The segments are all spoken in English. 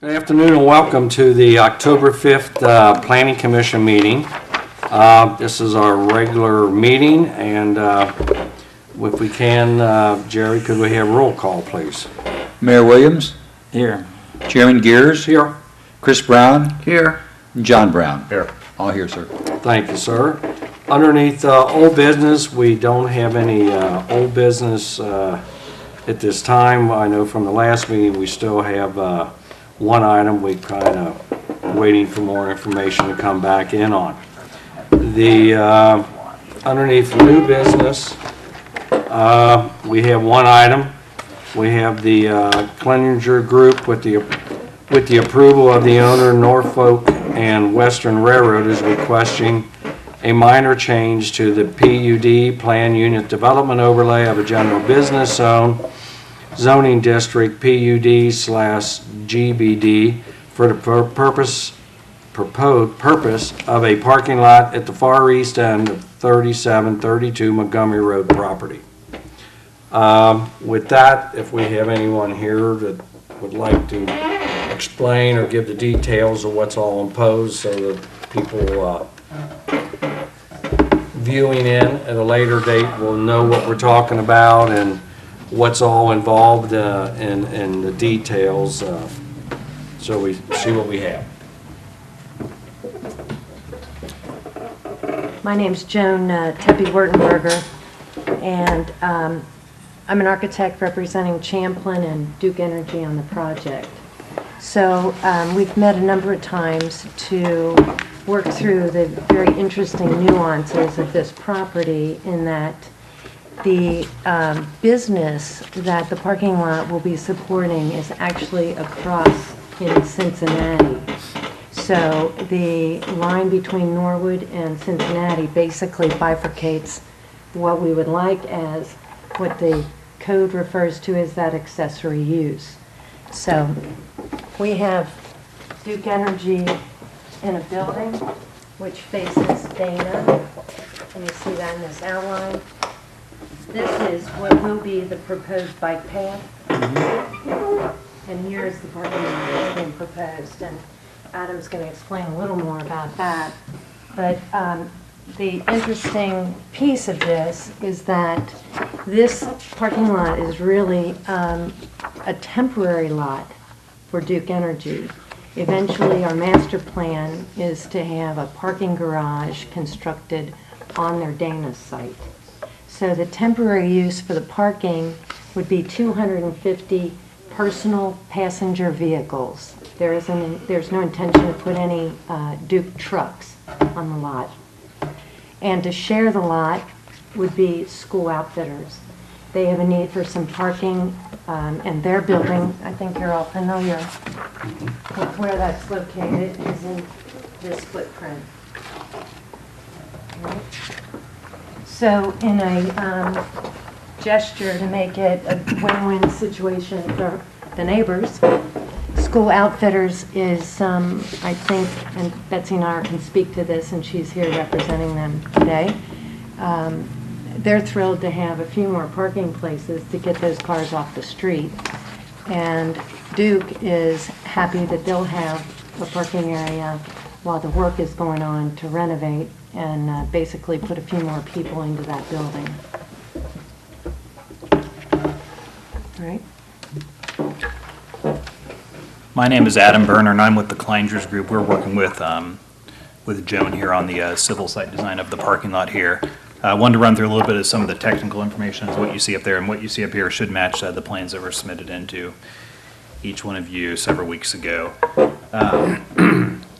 Good afternoon and welcome to the October 5th Planning Commission meeting. This is our regular meeting, and if we can, Jerry, could we have roll call, please? Mayor Williams? Here. Chairman Gears? Here. Chris Brown? Here. And John Brown? Here. All here, sir. Thank you, sir. Underneath old business, we don't have any old business at this time. I know from the last meeting we still have one item we're kind of waiting for more information to come back in on. The underneath new business, we have one item. We have the Cleninger Group with the approval of the owner, Norfolk and Western Railroad, is requesting a minor change to the PUD Plan Unit Development Overlay of a general business zoning district PUD/GBD for the proposed purpose of a parking lot at the far east end of 3732 Montgomery Road property. With that, if we have anyone here that would like to explain or give the details of what's all imposed so that people viewing in at a later date will know what we're talking about and what's all involved in the details, so we see what we have. My name's Joan Tepe-Wertenberger, and I'm an architect representing Champlin and Duke Energy on the project. So we've met a number of times to work through the very interesting nuances of this property, in that the business that the parking lot will be supporting is actually across in Cincinnati. So the line between Norwood and Cincinnati basically bifurcates what we would like as what the code refers to as that accessory use. So we have Duke Energy in a building which faces Dana, and you see that in this outline. This is what will be the proposed bike path, and here's the parking lot that's being proposed, and Adam's going to explain a little more about that. But the interesting piece of this is that this parking lot is really a temporary lot for Duke Energy. Eventually, our master plan is to have a parking garage constructed on their Dana site. So the temporary use for the parking would be 250 personal passenger vehicles. There's no intention to put any Duke trucks on the lot. And to share the lot would be School Outfitters. They have a need for some parking, and their building, I think you're all familiar with where that's located, is in this footprint. Right. So in a gesture to make it a win-win situation for the neighbors, School Outfitters is, I think, and Betsy Nair can speak to this, and she's here representing them today. They're thrilled to have a few more parking places to get those cars off the street. And Duke is happy that they'll have a parking area while the work is going on to renovate and basically put a few more people into that building. All right. My name is Adam Berner, and I'm with the Kleinger's Group. We're working with Joan here on the civil site design of the parking lot here. I wanted to run through a little bit of some of the technical information. What you see up there and what you see up here should match the plans that were submitted into each one of you several weeks ago.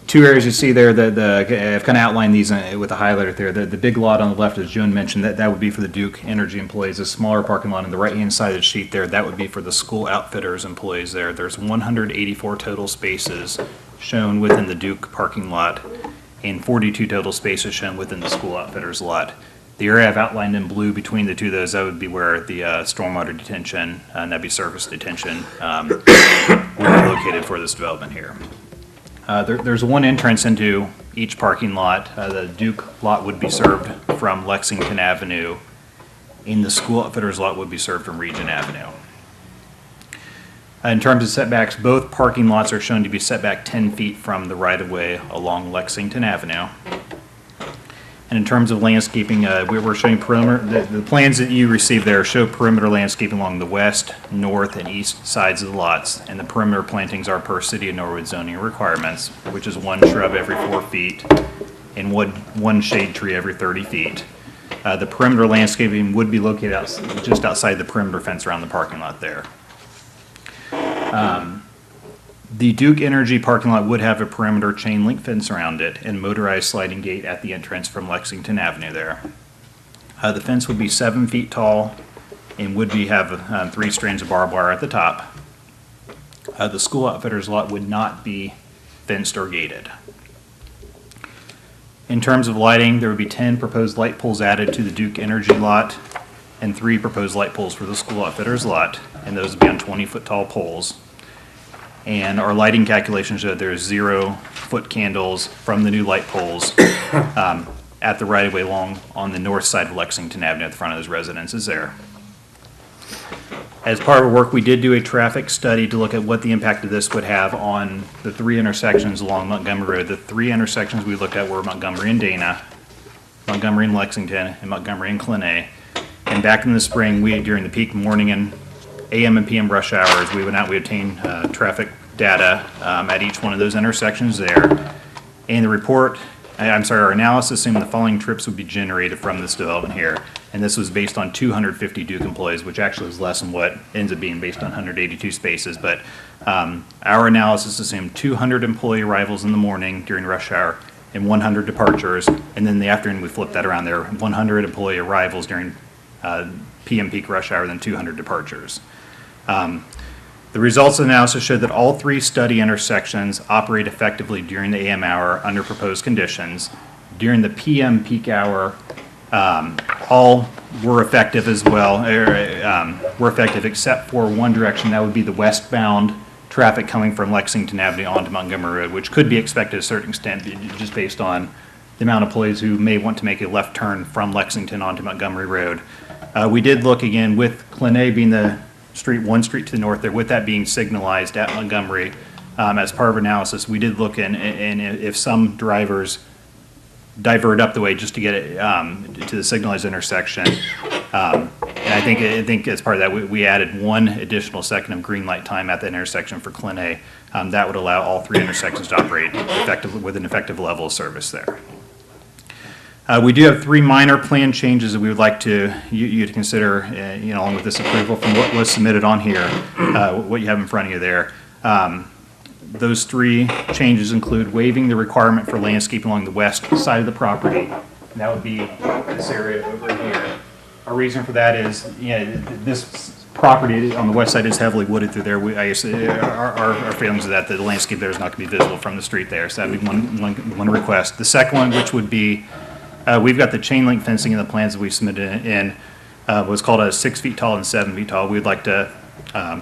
Two areas you see there that I've kind of outlined these with a highlighter there. The big lot on the left, as Joan mentioned, that would be for the Duke Energy employees. A smaller parking lot on the right-hand side of the sheet there, that would be for the School Outfitters employees there. There's 184 total spaces shown within the Duke parking lot and 42 total spaces shown within the School Outfitters lot. The area I've outlined in blue between the two of those, that would be where the stormwater detention, that'd be surface detention, would be located for this development here. There's one entrance into each parking lot. The Duke lot would be served from Lexington Avenue, and the School Outfitters lot would be served from Region Avenue. In terms of setbacks, both parking lots are shown to be set back 10 feet from the right-of-way along Lexington Avenue. And in terms of landscaping, we're showing perimeter, the plans that you received there show perimeter landscaping along the west, north, and east sides of the lots, and the perimeter plantings are per City of Norwood zoning requirements, which is 1 shrub every 4 feet and one shade tree every 30 feet. The perimeter landscaping would be located just outside the perimeter fence around the parking lot there. The Duke Energy parking lot would have a perimeter chain link fence around it and motorized sliding gate at the entrance from Lexington Avenue there. The fence would be 7 feet tall and would have 3 strands of barbed wire at the top. The school outfitters lot would not be fenced or gated. In terms of lighting, there would be 10 proposed light poles added to the Duke Energy lot and 3 proposed light poles for the school outfitters lot, and those would be on 20-foot tall poles. And our lighting calculations show there's 0 foot candles from the new light poles at the right-of-way along on the north side of Lexington Avenue at the front of those residences there. As part of our work, we did do a traffic study to look at what the impact of this would have on the 3 intersections along Montgomery Road. The 3 intersections we looked at were Montgomery and Dana, Montgomery and Lexington, and Montgomery and Clinay. And back in the spring, during the peak morning and AM and PM rush hours, we obtained traffic data at each one of those intersections there. And our analysis assumed the following trips would be generated from this development here. And this was based on 250 Duke employees, which actually is less than what ends up being based on 182 spaces. But our analysis assumed 200 employee arrivals in the morning during rush hour and 100 departures. And then in the afternoon, we flipped that around there, 100 employee arrivals during PM peak rush hour, then 200 departures. The results of the analysis showed that all 3 study intersections operate effectively during the AM hour under proposed conditions. During the PM peak hour, all were effective as well, were effective except for one direction. That would be the westbound traffic coming from Lexington Avenue onto Montgomery Road, which could be expected to a certain extent just based on the amount of employees who may want to make a left turn from Lexington onto Montgomery Road. We did look again with Clinay being the one street to the north there, with that being signalized at Montgomery. As part of analysis, we did look in, and if some drivers divert up the way just to get it to the signalized intersection, and I think as part of that, we added 1 additional second of green light time at the intersection for Clinay. That would allow all 3 intersections to operate effectively with an effective level of service there. We do have 3 minor plan changes that we would like you to consider, along with this approval from what was submitted on here, what you have in front of you there. Those 3 changes include waiving the requirement for landscaping along the west side of the property. And that would be this area over here. Our reason for that is, this property on the west side is heavily wooded through there. Our feelings are that the landscape there is not going to be visible from the street there. So that would be one request. The second one, which would be, we've got the chain link fencing in the plans that we submitted in, what's called a 6 feet tall and 7 feet tall. We'd like to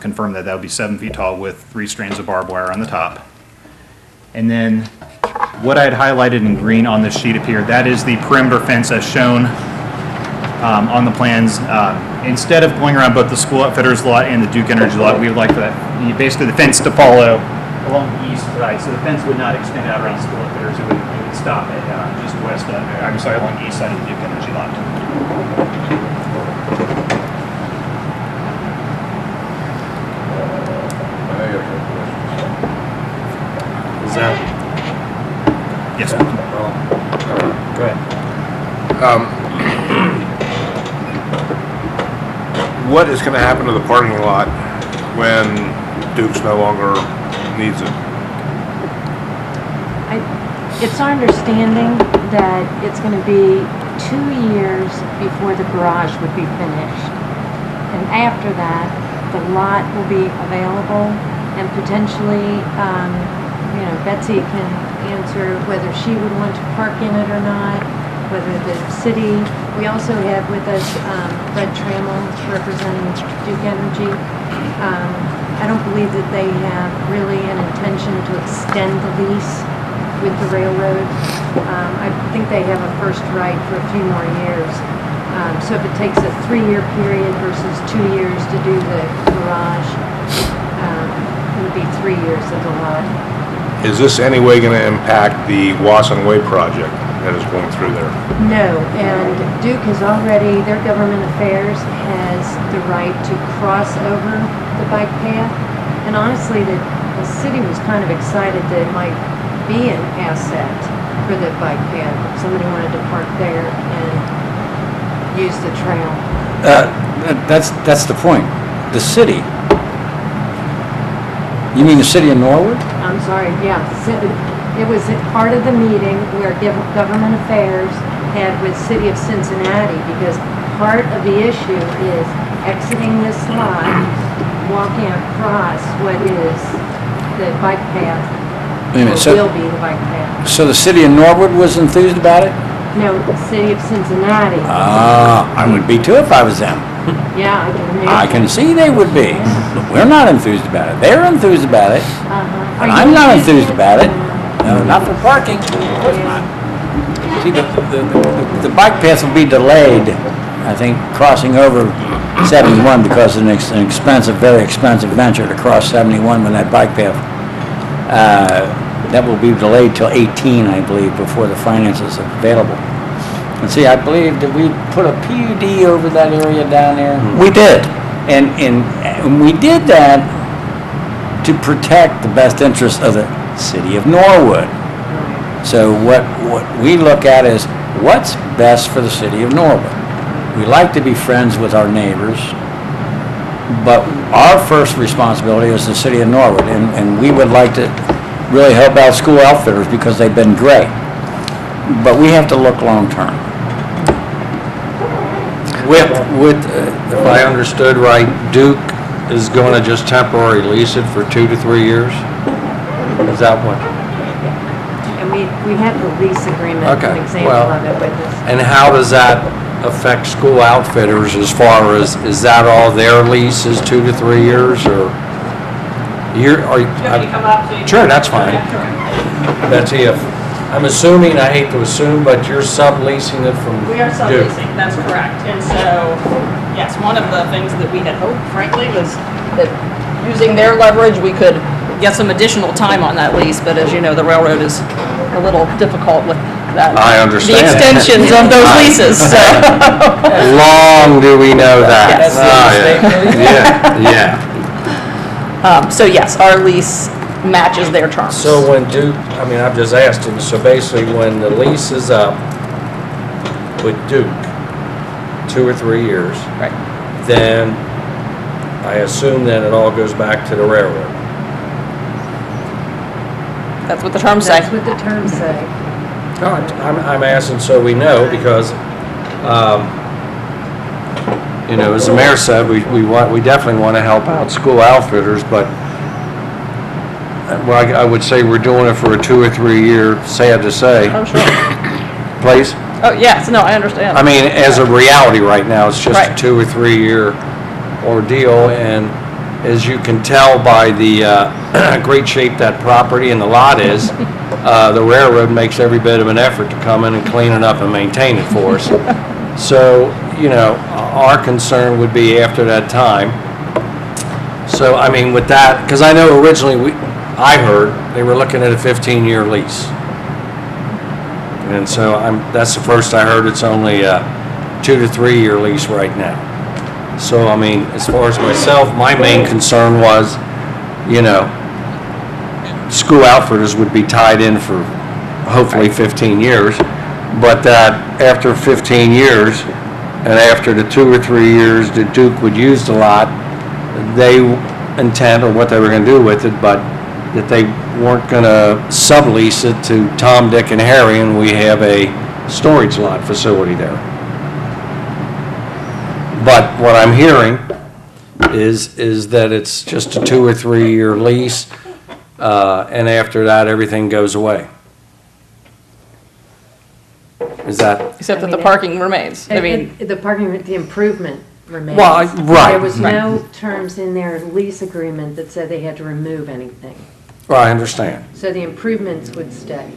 confirm that would be 7 feet tall with 3 strands of barbed wire on the top. And then what I had highlighted in green on this sheet up here, that is the perimeter fence as shown on the plans. Instead of going around both the school outfitters lot and the Duke Energy lot, we would like basically the fence to follow along the east side. So the fence would not extend out around the school outfitters. It would stop at just along the east side of the Duke Energy lot. Is that? Yes. Go ahead. What is going to happen to the parking lot when Duke's no longer needs it? It's our understanding that it's going to be 2 years before the garage would be finished. And after that, the lot will be available, and potentially, Betsy can answer whether she would want to park in it or not, whether the city. We also have with us Fred Trammell representing Duke Energy. I don't believe that they have really an intention to extend the lease with the railroad. I think they have a first right for a few more years. So if it takes a 3-year period versus 2 years to do the garage, be 3 years of the lot. Is this any way gonna impact the Wasson Way project that is going through there? No, and Duke has already, their government affairs has the right to cross over the bike path. And honestly, the city was kind of excited that it might be an asset for the bike path. If somebody wanted to park there and use the trail. That's the point. The city. You mean the city of Norwood? I'm sorry, yeah, it was part of the meeting where government affairs had with City of Cincinnati, because part of the issue is exiting this lot, walking across what is the bike path, Wait a minute, or will be the bike path. So the city of Norwood was enthused about it? No, the City of Cincinnati, I would be too if I was them. yeah, I can imagine. I can see they would be. But we're not enthused about it. They're enthused about it. Uh-huh. But Are I'm you not using enthused about it. No, not for parking. Of course not. See, the bike path will be delayed, I think, crossing over 71 because it's an expensive, very expensive venture to cross 71 with that bike path. That will be delayed till 18, I believe, before the finances are available. And see, I believe that we put a PUD over that area down there. We did. And we did that to protect the best interests of the city of Norwood. So what we look at is what's best for the city of Norwood. We like to be friends with our neighbors, but our first responsibility is the city of Norwood, and we would like to really help out school outfitters because they've been great. But we have to look long-term. If I understood right, Duke is going to just temporarily lease it for 2 to 3 years? Is that what? And we have the lease agreement, Okay, an example well- of it with us. And how does that affect school outfitters as far as, is that all their lease is 2 to 3 years, or? Sure, that's fine. Betsy, I'm assuming, I hate to assume, but you're subleasing it from Duke? We are subleasing, that's correct. And so, yes, one of the things that we had hoped, frankly, was that using their leverage, we could get some additional time on that lease, but as you know, the railroad is a little difficult with that. I understand. The extensions of those leases, so. Long do we know that? Yes. Ah, yeah. So yes, our lease matches their terms. So when Duke, I mean, I've just asked him, so basically when the lease is up with Duke, 2 or 3 years, Right. then I assume then it all goes back to the railroad. That's what the terms say. That's what the terms say. No, I'm asking so we know, because, you know, as the mayor said, we definitely want to help out school outfitters, but, well, I would say we're doing it for a 2 or 3 year, sad to say. Oh, sure. Please? Oh, yes, no, I understand. I mean, as a reality right now, it's just a Right. 2 or 3 year ordeal, and as you can tell by the great shape that property and the lot is, the railroad makes every bit of an effort to come in and clean it up and maintain it for us. So, you know, our concern would be after that time. So, I mean, with that, because I know originally I heard they were looking at a 15-year lease. And so that's the first I heard, it's only a 2 to 3 year lease right now. So, I mean, as far as myself, my main concern was, you know, school outfitters would be tied in for hopefully 15 years, but that after 15 years, and after the 2 or 3 years that Duke would use the lot, they intend, or what they were gonna do with it, but that they weren't gonna sublease it to Tom, Dick, and Harry, and we have a storage lot facility there. But what I'm hearing is that it's just a 2 or 3 year lease, and after that, everything goes away. Is that? Except that the parking remains. I mean, The parking, the improvement remains. Well, right, There was right. no terms in their lease agreement that said they had to remove anything. Well, I understand. So the improvements would stay.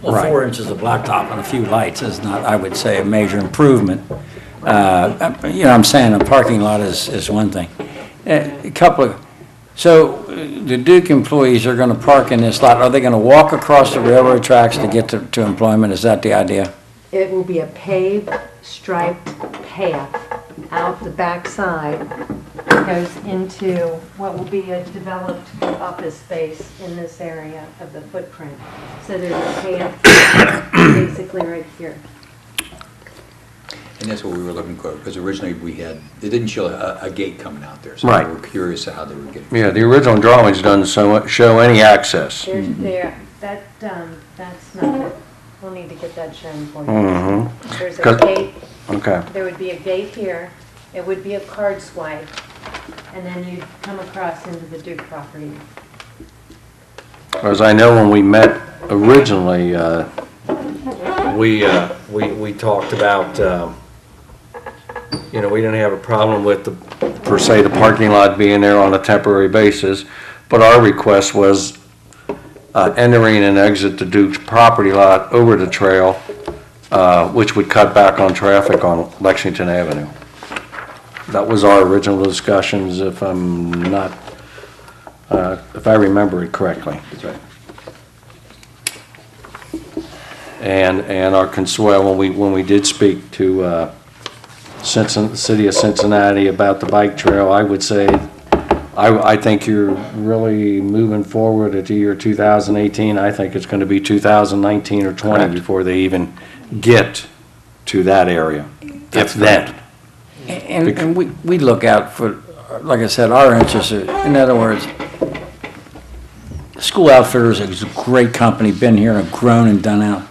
Well, Right. 4 inches of blacktop and a few lights is not, I would say, a major improvement. You know, I'm saying a parking lot is one thing. A couple of So the Duke employees are going to park in this lot. Are they going to walk across the railroad tracks to get to employment? Is that the idea? It will be a paved, striped path out the backside that goes into what will be a developed office space in this area of the footprint. So there's a path basically right here. And that's what we were looking for, because originally they didn't show a gate coming out there. So Right. we were curious how they were getting. Yeah, the original drawings doesn't show any access. There's that's not it. We'll need to get that shown for you. Mm-hmm. There's a 'Cause- gate, Okay. there would be a gate here, it would be a card swipe, and then you'd come across into the Duke property. As I know when we met originally, we talked about, we didn't have a problem with per se, the parking lot being there on a temporary basis, but our request was entering and exit the Duke's property lot over the trail, which would cut back on traffic on Lexington Avenue. That was our original discussions, if I remember it correctly. That's right. And our well, when we did speak to City of Cincinnati about the bike trail, I would say, I think you're really moving forward at the year 2018. I think it's going to be 2019 or 20 Correct. before they even get to that area, if then. And we look out for, like I said, our interests are, in other words, School Outfitters is a great company, been here and grown and done out.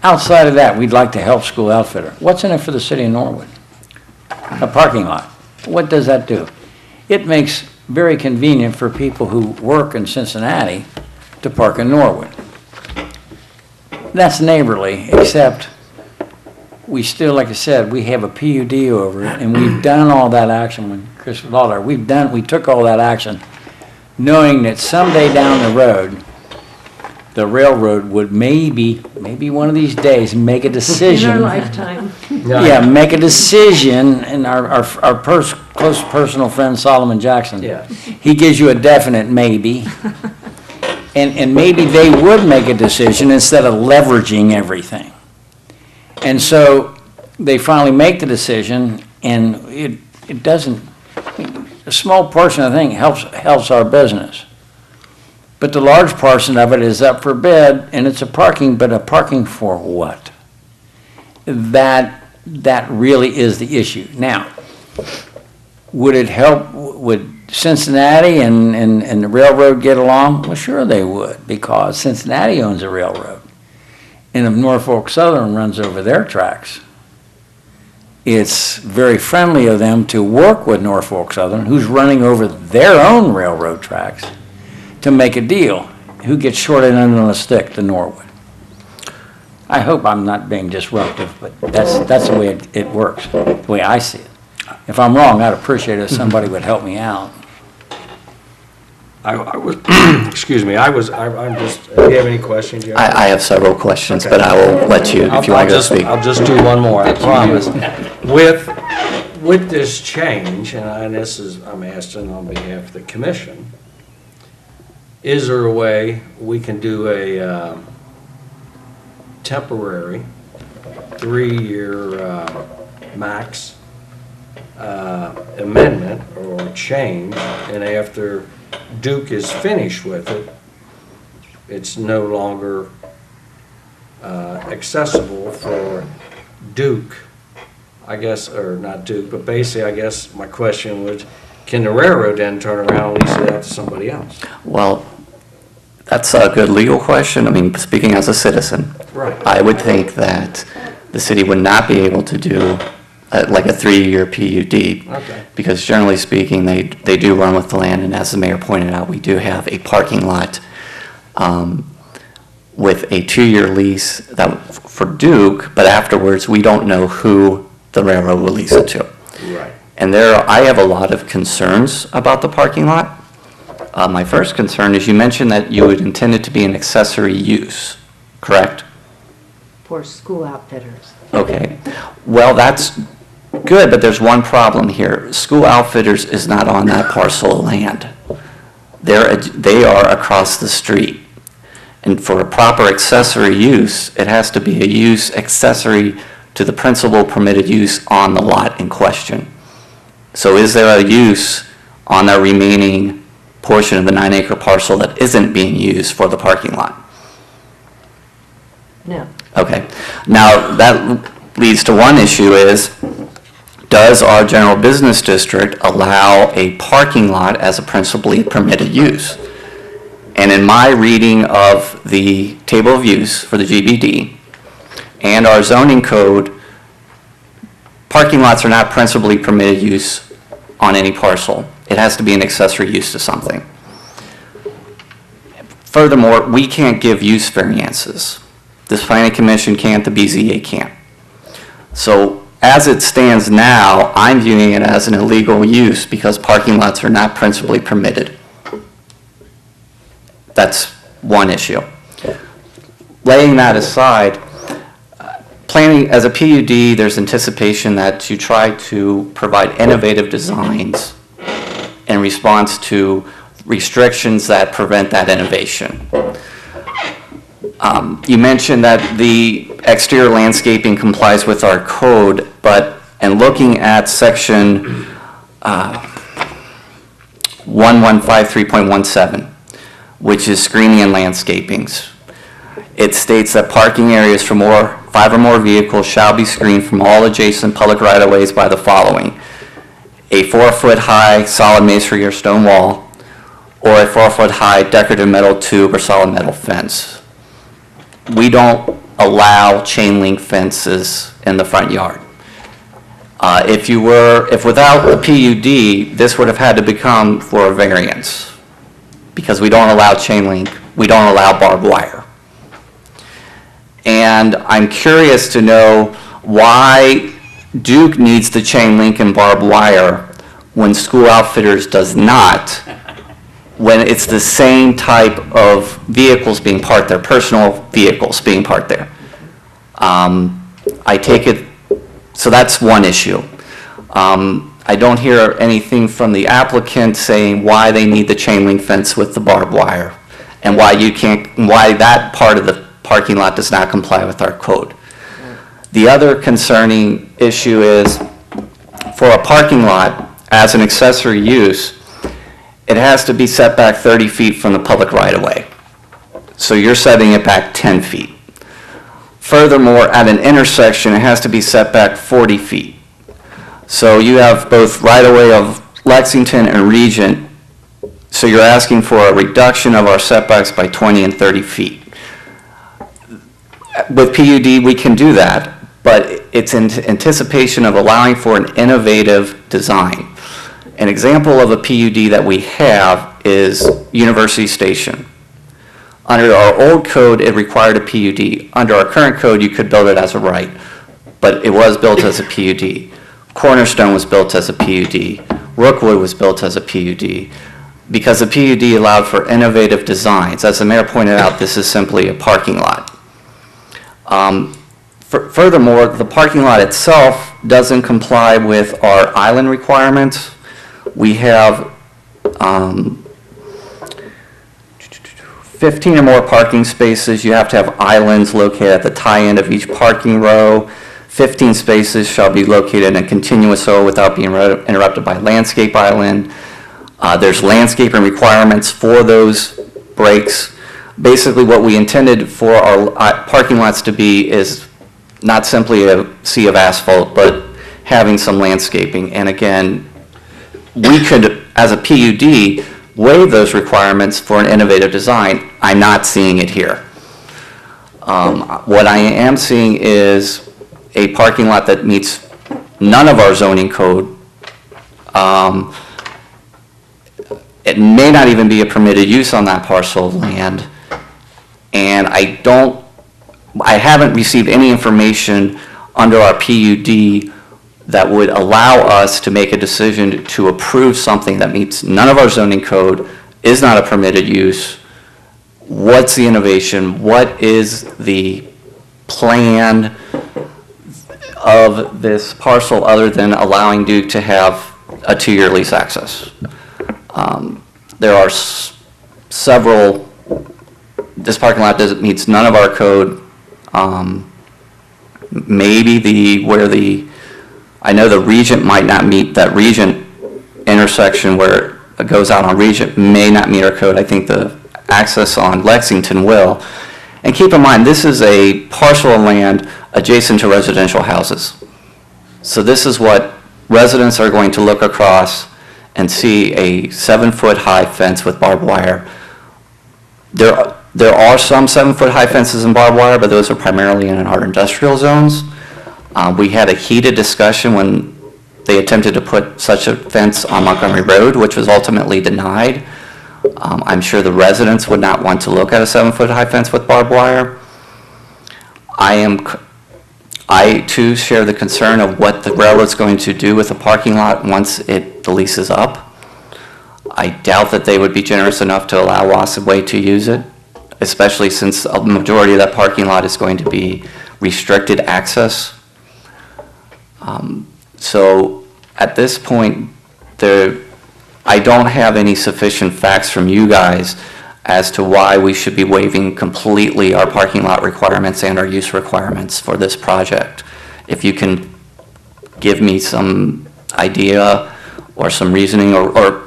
Outside of that, we'd like to help School Outfitter. What's in it for the city of Norwood? A parking lot. What does that do? It makes very convenient for people who work in Cincinnati to park in Norwood. That's neighborly, except we still, like I said, we have a PUD over it, and we've done all that action when Chris was all there. We took all that action knowing that someday down the road, the railroad would maybe one of these days, make a decision. In our lifetime. Yeah, make a decision, and our close personal friend Solomon Jackson. Yeah. He gives you a definite maybe. And maybe they would make a decision instead of leveraging everything. And so they finally make the decision, and it doesn't, a small portion of the thing helps our business. But the large portion of it is up for bid, and it's a parking for what? That really is the issue. Now, would it help, would Cincinnati and the railroad get along? Well, sure they would, because Cincinnati owns a railroad. And if Norfolk Southern runs over their tracks, it's very friendly of them to work with Norfolk Southern, who's running over their own railroad tracks, to make a deal. Who gets short end on the stick? To Norwood. I hope I'm not being disruptive, but that's the way it works, the way I see it. If I'm wrong, I'd appreciate it if somebody would help me out. I was, excuse me, I'm just, do you have any questions, Jerry? I have several questions, but I will let you, if you want to go speak. I'll just do one more, I promise. With this change, and this is, I'm asking on behalf of the commission, is there a way we can do a temporary 3-year max amendment or change, and after Duke is finished with it, it's no longer accessible for Duke, I guess, or not Duke, but basically, I guess my question was, can the railroad then turn around and lease it out to somebody else? Well, that's a good legal question. I mean, speaking as a citizen, Right. I would think that the city would not be able to do like a 3-year PUD. Okay. Because generally speaking, they do run with the land, and as the mayor pointed out, we do have a parking lot with a 2-year lease for Duke, but afterwards, we don't know who the railroad will lease it to. Right. And I have a lot of concerns about the parking lot. My first concern is you mentioned that you would intend it to be an accessory use, correct? For School Outfitters. Okay. Well, that's good, but there's one problem here. School Outfitters is not on that parcel of land. They are across the street. And for a proper accessory use, it has to be a use accessory to the principal permitted use on the lot in question. So is there a use on the remaining portion of the 9-acre parcel that isn't being used for the parking lot? No. Okay. Now, that leads to one issue is, does our general business district allow a parking lot as a principally permitted use? And in my reading of the table of use for the GBD and our zoning code, parking lots are not principally permitted use on any parcel. It has to be an accessory use to something. Furthermore, we can't give use variances. This planning commission can't, the BZA can't. So as it stands now, I'm viewing it as an illegal use because parking lots are not principally permitted. That's one issue. Laying that aside, planning as a PUD, there's anticipation that you try to provide innovative designs in response to restrictions that prevent that innovation. You mentioned that the exterior landscaping complies with our code, but in looking at section 1153.17, which is screening and landscapings, it states that parking areas for 5 or more vehicles shall be screened from all adjacent public right-of-ways by the following: a 4-foot-high solid masonry or stone wall, or a 4-foot-high decorative metal tube or solid metal fence. We don't allow chain link fences in the front yard. If without a PUD, this would have had to become for a variance, because we don't allow chain link, we don't allow barbed wire. And I'm curious to know why Duke needs the chain link and barbed wire when School Outfitters does not, when it's the same type of vehicles being parked there, personal vehicles being parked there. I take it, so that's one issue. I don't hear anything from the applicant saying why they need the chain link fence with the barbed wire, and why that part of the parking lot does not comply with our code. The other concerning issue is, for a parking lot as an accessory use, it has to be set back 30 feet from the public right-of-way. So you're setting it back 10 feet. Furthermore, at an intersection, it has to be set back 40 feet. So you have both right-of-way of Lexington and Regent, so you're asking for a reduction of our setbacks by 20 and 30 feet. With PUD, we can do that, but it's in anticipation of allowing for an innovative design. An example of a PUD that we have is University Station. Under our old code, it required a PUD. Under our current code, you could build it as a right, but it was built as a PUD. Cornerstone was built as a PUD. Rookwood was built as a PUD, because the PUD allowed for innovative designs. As the mayor pointed out, this is simply a parking lot. Furthermore, the parking lot itself doesn't comply with our island requirements. We have 15 or more parking spaces. You have to have islands located at the tie end of each parking row. 15 spaces shall be located in a continuous row without being interrupted by a landscape island. There's landscaping requirements for those breaks. Basically, what we intended for our parking lots to be is not simply a sea of asphalt, but having some landscaping. And again, we could, as a PUD, waive those requirements for an innovative design. I'm not seeing it here. What I am seeing is a parking lot that meets none of our zoning code. It may not even be a permitted use on that parcel of land. And I haven't received any information under our PUD that would allow us to make a decision to approve something that meets none of our zoning code, is not a permitted use. What's the innovation? What is the plan of this parcel other than allowing Duke to have a 2-year lease access? There are several, this parking lot meets none of our code. Maybe I know the Regent might not meet, that Regent intersection where it goes out on Regent may not meet our code. I think the access on Lexington will. And keep in mind, this is a parcel of land adjacent to residential houses. So this is what residents are going to look across and see, a 7-foot high fence with barbed wire. There are some 7-foot high fences and barbed wire, but those are primarily in our industrial zones. We had a heated discussion when they attempted to put such a fence on Montgomery Road, which was ultimately denied. I'm sure the residents would not want to look at a 7-foot high fence with barbed wire. I too share the concern of what the railroad's going to do with the parking lot once the lease is up. I doubt that they would be generous enough to allow Wassaway to use it, especially since a majority of that parking lot is going to be restricted access. So at this point, I don't have any sufficient facts from you guys as to why we should be waiving completely our parking lot requirements and our use requirements for this project. If you can give me some idea or some reasoning, or were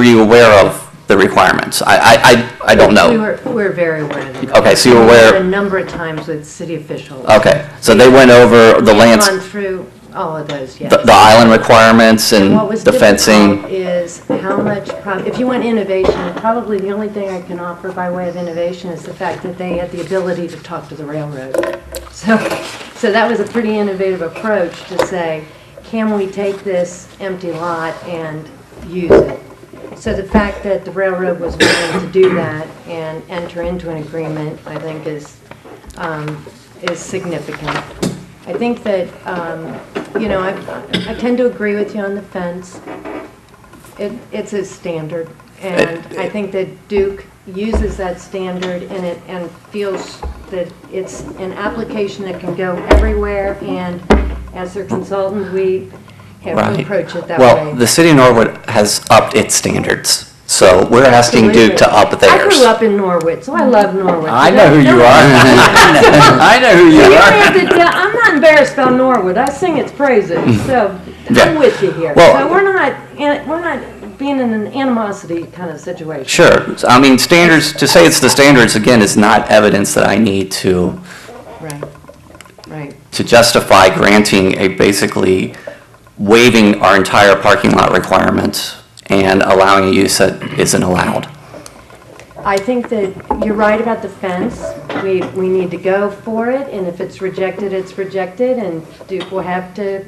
you aware of the requirements? I don't know. We're very aware of it. Okay, so you're aware. A number of times with city officials. Okay, so they went over the They've lands, gone through all of those, yes. the island requirements What and was the fencing. difficult is how much, if you want innovation, probably the only thing I can offer by way of innovation is the fact that they had the ability to talk to the railroad. So that was a pretty innovative approach to say, can we take this empty lot and use it? So the fact that the railroad was willing to do that and enter into an agreement, I think is significant. I think that, I tend to agree with you on the fence. It's a standard, and I think that Duke uses that standard and feels that it's an application that can go everywhere, and as their consultant, we have to Right. approach it that way. Well, the city of Norwood has upped its standards, so we're asking Duke to up I theirs. grew up in Norwood, so I love Norwood. I know who you are. I know who you You don't are. have to I'm not embarrassed about Norwood. I sing its praises, so Yeah. I'm with you here. Well- So we're not being in an animosity kind of situation. Sure. I mean, standards, to say it's the standards, again, is not evidence that I need to Right. justify granting basically waiving our entire parking lot requirement and allowing a use that isn't allowed. I think that you're right about the fence. We need to go for it, and if it's rejected, it's rejected, and Duke will have to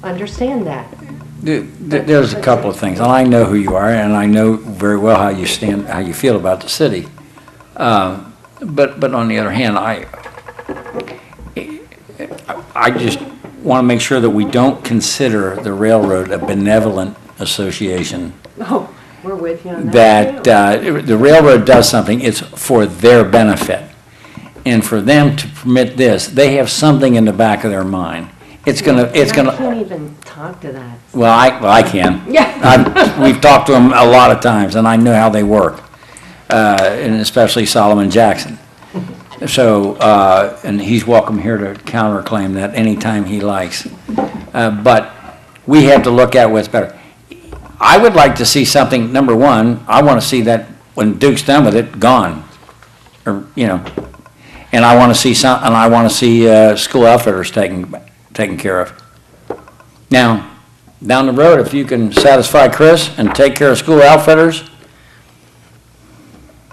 understand that. There's a couple of things, and I know who you are, and I know very well how you feel about the city. But on the other hand, I just want to make sure that we don't consider the railroad a benevolent association. Oh, we're with you on that, That too. the railroad does something, it's for their benefit. And for them to permit this, they have something in the back of their mind. I can't even talk to that. Well, I can. Yeah. We've talked to them a lot of times, and I know how they work, and especially Solomon Jackson. So, and he's welcome here to counterclaim that anytime he likes. But we have to look at what's better. I would like to see something, number one, I want to see that when Duke's done with it, gone. Or, and I want to see school outfitters taken care of. Now, down the road, if you can satisfy Chris and take care of school outfitters,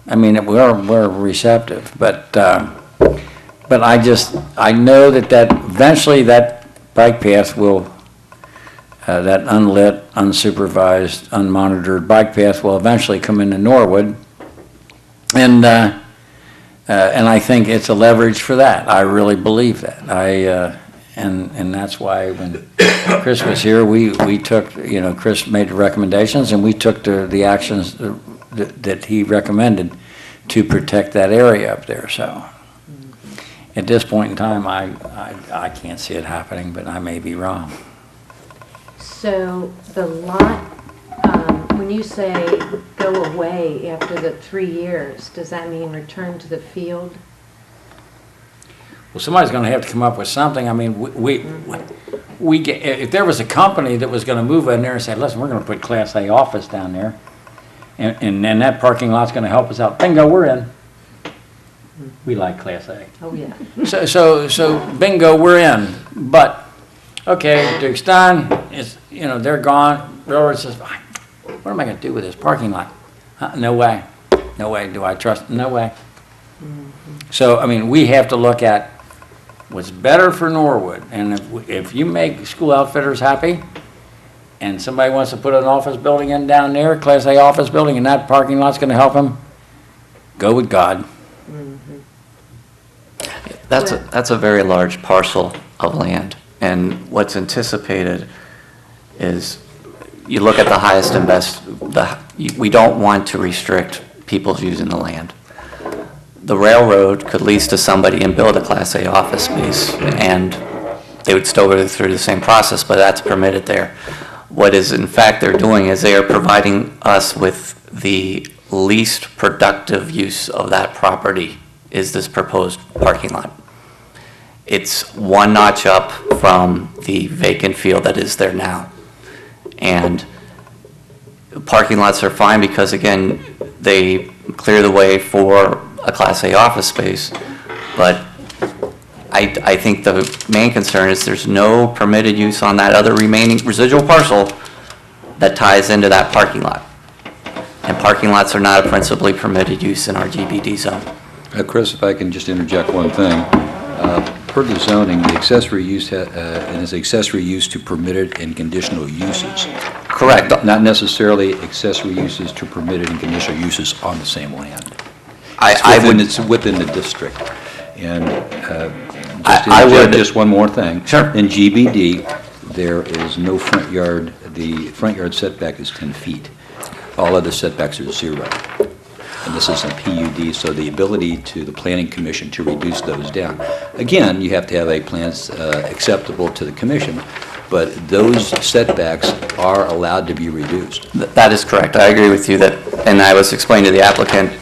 I mean, we're receptive, but I know that eventually that bike path will, that unlit, unsupervised, unmonitored bike path will eventually come into Norwood, and I think it's a leverage for that. I really believe that. And that's why when Chris was here, we took, Chris made the recommendations, and we took the actions that he recommended to protect that area up there. So at this point in time, I can't see it happening, but I may be wrong. So the lot when you say go away after the 3 years, does that mean return to the field? Well, somebody's gonna have to come up with something. I mean, we get, if there was a company that was gonna move in there and say, listen, we're gonna put Class A office down there, and then that parking lot's gonna help us out, bingo, we're in. We like Class A. Oh, yeah. So bingo, we're in. But, okay, Duke's done, it's, they're gone. Railroad says, what am I gonna do with this parking lot? No way. No way do I trust, no way. So, I mean, we have to look at what's better for Norwood. And if you make school outfitters happy, and somebody wants to put an office building in down there, Class A office building, and that parking lot's gonna help them, go with God. That's a very large parcel of land, and what's anticipated is, you look at the highest and best, we don't want to restrict people's using the land. The railroad could lease to somebody and build a Class A office space, and they would still go through the same process, but that's permitted there. What is in fact they're doing is they are providing us with the least productive use of that property is this proposed parking lot. It's one notch up from the vacant field that is there now. And parking lots are fine because, again, they clear the way for a Class A office space. But I think the main concern is there's no permitted use on that other remaining residual parcel that ties into that parking lot. And parking lots are not a principally permitted use in our GBD zone. Chris, if I can just interject one thing. Per the zoning, the accessory use is accessory use to permitted and conditional uses. Correct. Not necessarily accessory uses to permitted and conditional uses on the same land. It's within the district. And just to I would- interject just one more thing. Sure. In GBD, there is no front yard, the front yard setback is 10 feet. All other setbacks are 0. And this is a PUD, so the ability to the planning commission to reduce those down. Again, you have to have a plan acceptable to the commission, but those setbacks are allowed to be reduced. That is correct. I agree with you that, and I was explaining to the applicant,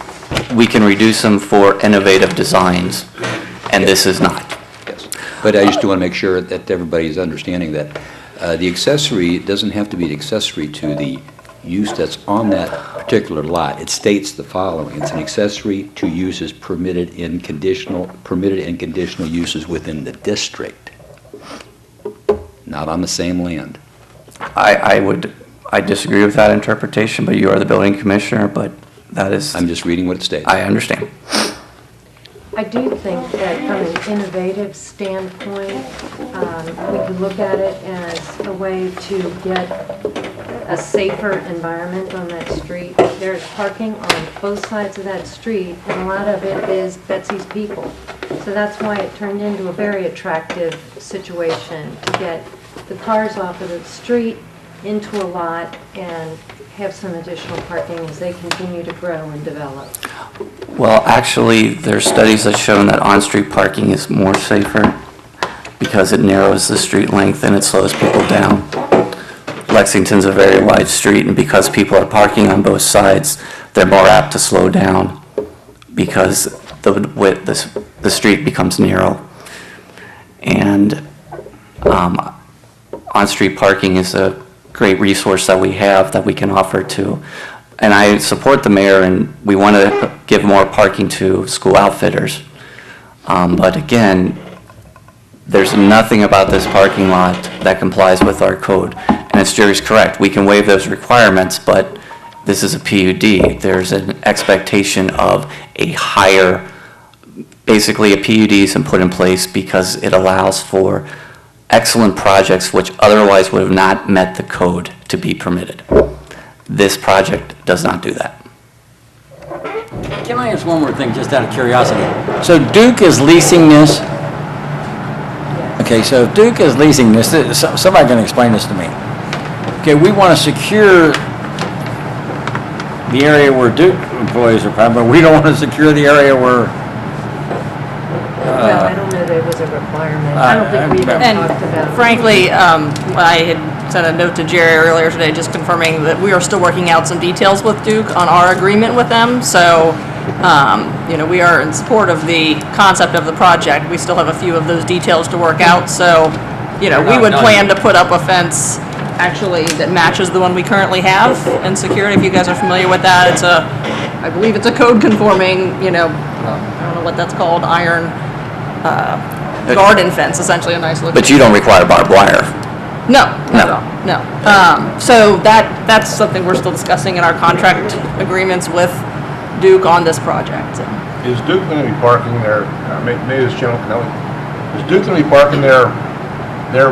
we can reduce them for innovative designs, and this is not. Yes. But I just want to make sure that everybody is understanding that the accessory doesn't have to be an accessory to the use that's on that particular lot. It states the following: it's an accessory to uses permitted and conditional uses within the district, not on the same land. I disagree with that interpretation, but you are the building commissioner, but that is, I'm just reading what it states. I understand. I do think that from an innovative standpoint, we can look at it as a way to get a safer environment on that street. There's parking on both sides of that street, and a lot of it is Betsy's people. So that's why it turned into a very attractive situation to get the cars off of the street into a lot and have some additional parking as they continue to grow and develop. Well, actually, there's studies that show that on-street parking is more safer because it narrows the street length and it slows people down. Lexington's a very wide street, and because people are parking on both sides, they're more apt to slow down because the street becomes narrow. And on-street parking is a great resource that we have that we can offer to. And I support the mayor, and we want to give more parking to school outfitters. But again, there's nothing about this parking lot that complies with our code. And as Jerry's correct, we can waive those requirements, but this is a PUD. There's an expectation of a higher, basically a PUD is put in place because it allows for excellent projects which otherwise would have not met the code to be permitted. This project does not do that. Can I ask one more thing, just out of curiosity? So Duke is leasing this? Okay, so if Duke is leasing this, somebody can explain this to me. Okay, we want to secure the area where Duke employees are from, but we don't want to secure the area where... Well, I don't know that it was a requirement. I don't think we even And talked about it. frankly, I had sent a note to Jerry earlier today, just confirming that we are still working out some details with Duke on our agreement with them. So, we are in support of the concept of the project. We still have a few of those details to work out. So, we would plan to put up a fence actually that matches the one we currently have in security. If you guys are familiar with that, I believe it's a code conforming, I don't know what that's called, iron garden fence, essentially a nice looking. But you don't require barbed wire. No, not at all, no. So that's something we're still discussing in our contract agreements with Duke on this project. So. Is Duke going to be parking their, maybe this gentleman can help me, is Duke going to be parking their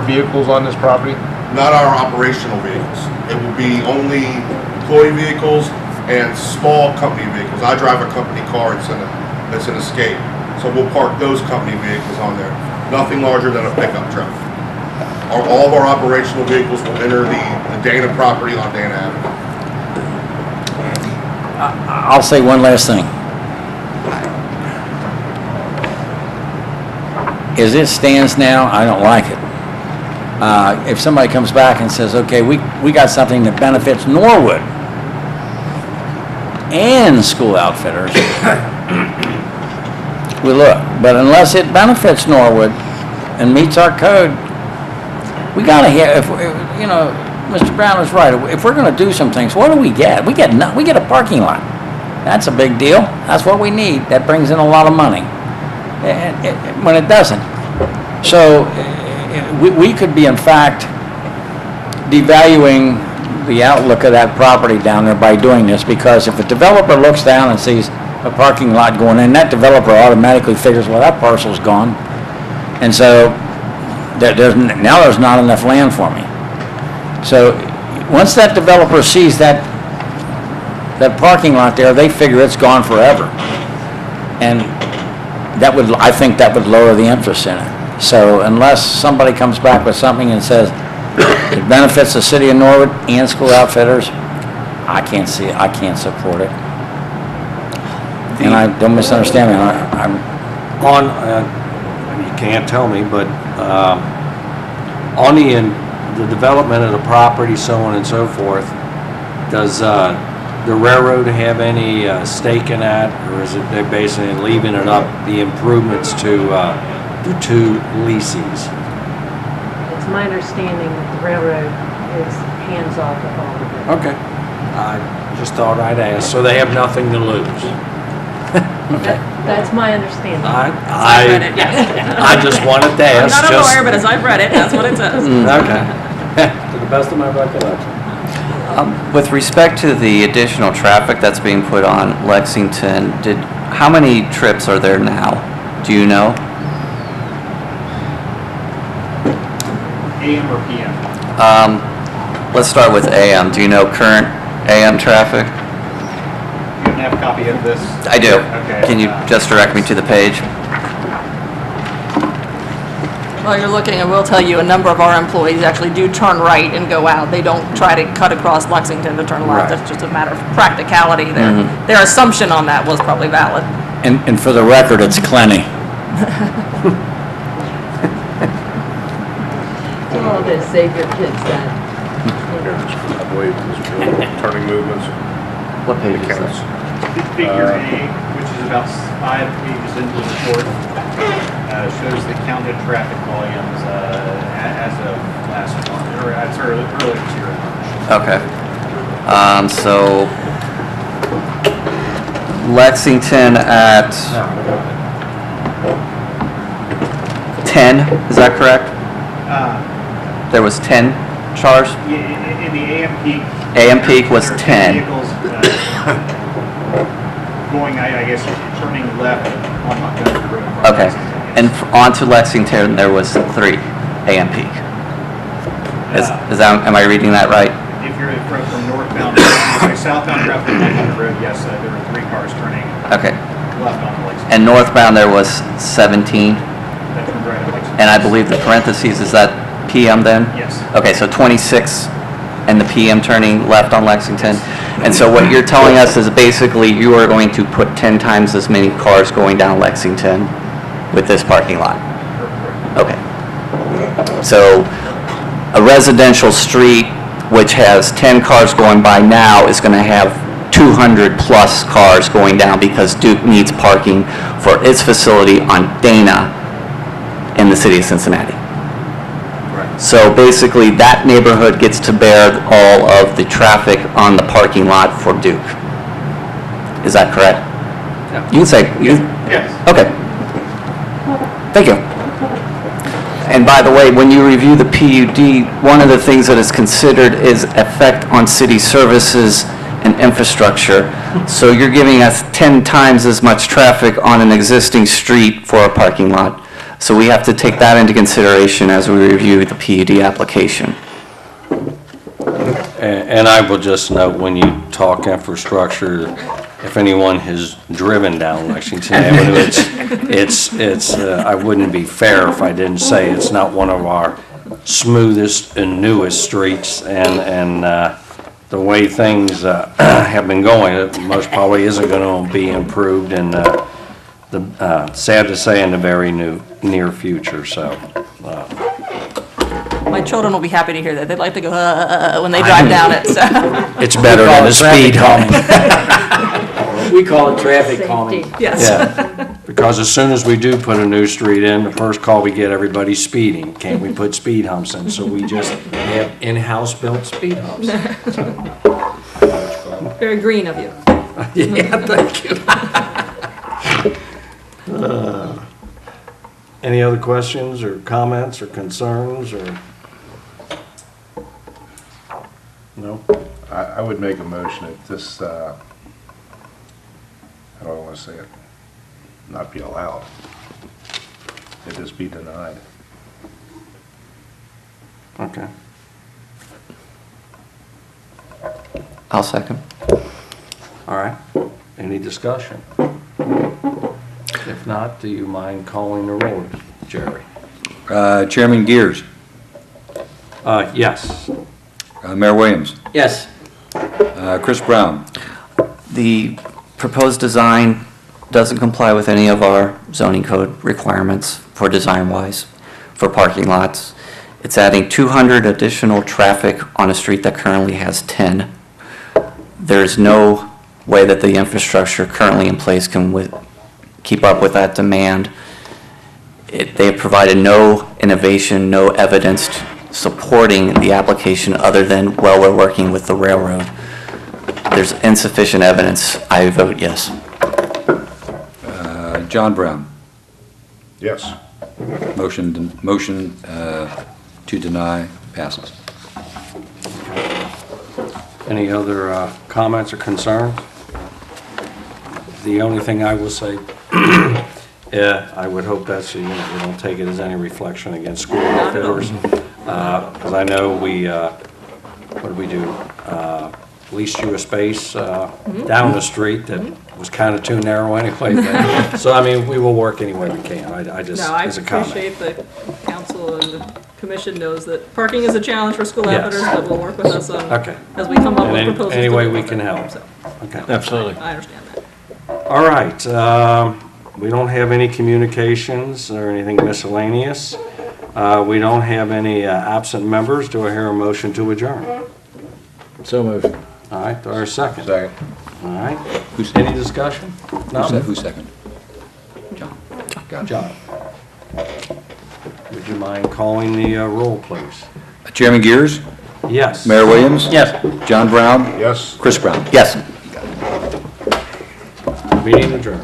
vehicles on this property? Not our operational vehicles. It will be only employee vehicles and small company vehicles. I drive a company car, it's an Escape. So we'll park those company vehicles on there. Nothing larger than a pickup truck. All of our operational vehicles will enter the Dana property on Dana Avenue. I'll say one last thing. As it stands now, I don't like it. If somebody comes back and says, okay, we got something that benefits Norwood and school outfitters, we look. But unless it benefits Norwood and meets our code, we gotta have, Mr. Brown is right. If we're gonna do some things, what do we get? We get a parking lot. That's a big deal. That's what we need. That brings in a lot of money. When it doesn't. So we could be in fact devaluing the outlook of that property down there by doing this, because if a developer looks down and sees a parking lot going in, that developer automatically figures, well, that parcel's gone. And so there's not enough land for me. So once that developer sees that parking lot there, they figure it's gone forever. And I think that would lower the interest in it. So unless somebody comes back with something and says it benefits the city of Norwood and school outfitters, I can't support it. And I don't misunderstand me. You can't tell me, but on the development of the property, so on and so forth, does the railroad have any stake in that, or is it they're basically leaving it up, the improvements to the two leases? It's my understanding that the railroad is hands-off of all of it. Okay. I just thought I'd ask, so they have nothing to lose. That's my understanding. I've read it, yes. I just wanted to I'm ask. not a lawyer, but as I've read it, that's what it says. Okay. To the best of my recollection. With respect to the additional traffic that's being put on Lexington, how many trips are there now? Do you know? AM or PM? Let's start with AM. Do you know current AM traffic? You have a copy of this? I do. Okay. Can you just direct me to the page? While you're looking, I will tell you, a number of our employees actually do turn right and go out. They don't try to cut across Lexington to turn left. Right. That's just a matter of practicality. Their assumption on that was probably valid. And for the record, it's Clenny. Oh, to save your kids that. I believe this is turning movements. What page is Counts. this? Figure A, which is about 5 pages into the report, shows the counted traffic volumes as of last month, or earlier this year. Okay. So Lexington at 10, is that correct? There was 10 cars? In the AM peak. AM peak was there are 10. Vehicles going, I guess, turning left on Montgomery Road. from Okay. Lexington. And onto Lexington, there was 3 AM peak. Am I reading that right? If you're from northbound, southbound traffic on Montgomery Road, yes, there were 3 cars turning Okay. left on Lexington. And northbound, there was 17. That turned right on Lexington. And I believe the parentheses, is that PM then? Yes. Okay, so 26 and the PM turning left on Lexington. And so what you're telling us is basically you are going to put 10 times as many cars going down Lexington with this parking lot? Okay. So a residential street which has 10 cars going by now is going to have 200-plus cars going down because Duke needs parking for its facility on Dana in the city of Cincinnati. So basically, that neighborhood gets to bear all of the traffic on the parking lot for Duke. Is that correct? You can say, Yes. okay. Thank you. And by the way, when you review the PUD, one of the things that is considered is effect on city services and infrastructure. So you're giving us 10 times as much traffic on an existing street for a parking lot. So we have to take that into consideration as we review the PUD application. And I will just note, when you talk infrastructure, if anyone has driven down Lexington Avenue, I wouldn't be fair if I didn't say it's not one of our smoothest and newest streets, and the way things have been going, it most probably isn't going to be improved, and sad to say, in the very near future, so. My children will be happy to hear that. They'd like to go, when they drive down it, so. It's better than a speed hump. We call it traffic calming. Yes. Yeah, because as soon as we do put a new street in, the first call we get, everybody's speeding. Can't we put speed humps in? So we just have in-house built speed humps. Very green of you. Yeah, thank you. Any other questions or comments or concerns or? No? I would make a motion that this, how do I want to say it? Not be allowed. It just be denied. Okay. I'll second. All right. Any discussion? If not, do you mind calling the roll, Jerry? Chairman Gears, Yes. Mayor Williams, Yes. Chris Brown, The proposed design doesn't comply with any of our zoning code requirements for design-wise for parking lots. It's adding 200 additional traffic on a street that currently has 10. There's no way that the infrastructure currently in place can keep up with that demand. They have provided no innovation, no evidence supporting the application other than, well, we're working with the railroad. There's insufficient evidence. I vote yes. John Brown. Yes. Motion to deny passes. Any other comments or concerns? The only thing I will say, I would hope that's, you don't take it as any reflection against school outfitters. Because I know what did we do? Leased you a space down the street that was kind of too narrow anyway. So, I mean, we will work any way we can. I just, No, I as a comment. appreciate the council and the commission knows that parking is a challenge for school Yes. outfitters, but we'll work with us on, Okay. as we come up And with any- proposals. any to way work we with can it. help. So, Okay. Absolutely. I understand that. All right, we don't have any communications or anything miscellaneous. We don't have any absent members. Do I hear a motion to adjourn? So moved. All right, do I hear a second? Second. All right, Who's any discussion? No? Who's second? John. Would you mind calling the roll, please? Chairman Gears, Yes. Mayor Williams, Yes. John Brown, Yes. Chris Brown. Yes. Meeting adjourned.